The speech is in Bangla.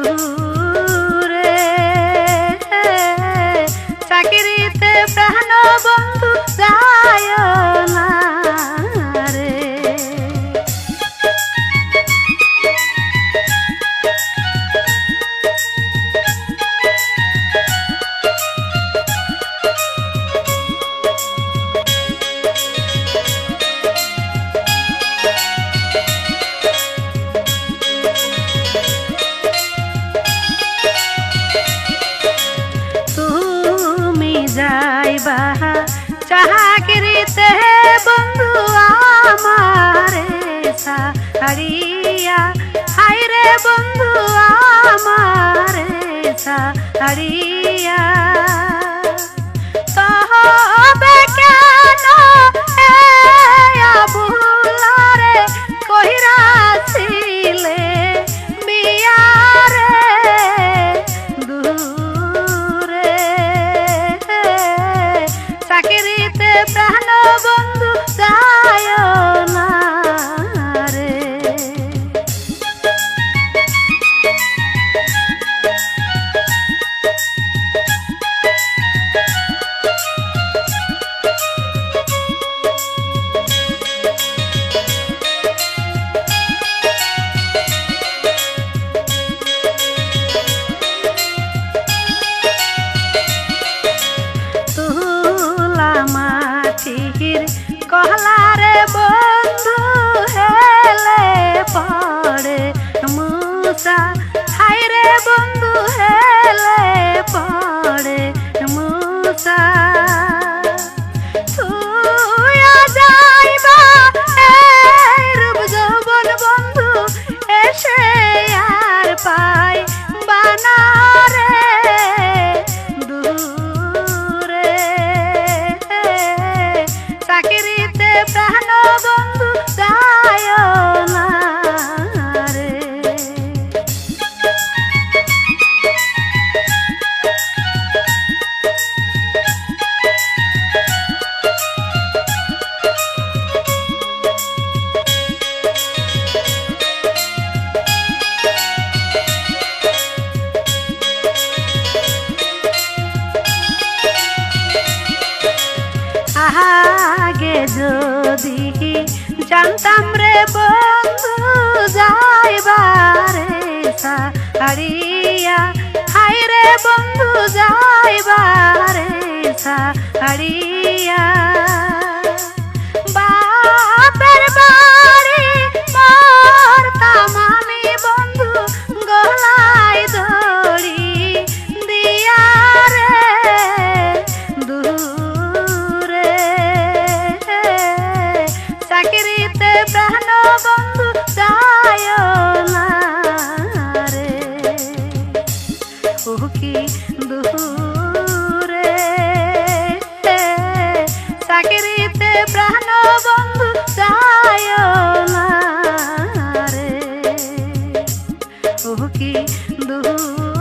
দূরে চাকরিতে প্রাণ বন্ধু যায় না রে। যাইবা চাকরিতে বন্ধু আমারে ছাড়িয়া, হায়রে বন্ধু আমারে ছাড়িয়া। তবে কেন বুলারে কহিরাছিলে বিয়ারে চাকরিতে প্রাণ বন্ধু যায় না রে। কহলারে বন্ধু হেলে পড়ে মুসা, হায়রে বন্ধু হেলে পড়ে মুসা। ছুঁয়া যাইবা এই রূপ যৌবন বন্ধু এসে আর পাই বানারে দূরে চাকরিতে প্রাণ বন্ধু যায় না রে। আগে যদি জানতাম রে বন্ধু যাইবারে ছাড়িয়া, হায়রে বন্ধু যাইবারে ছাড়িয়া। বাপের বাড়ি মরতাম আমি বন্ধু গলায় দড়ি দিয়া রে চাকরিতে প্রাণ বন্ধু যায় না রে। ও কি দূরে চাকরিতে প্রাণ বন্ধু যায় না রে। ও কি দূরে।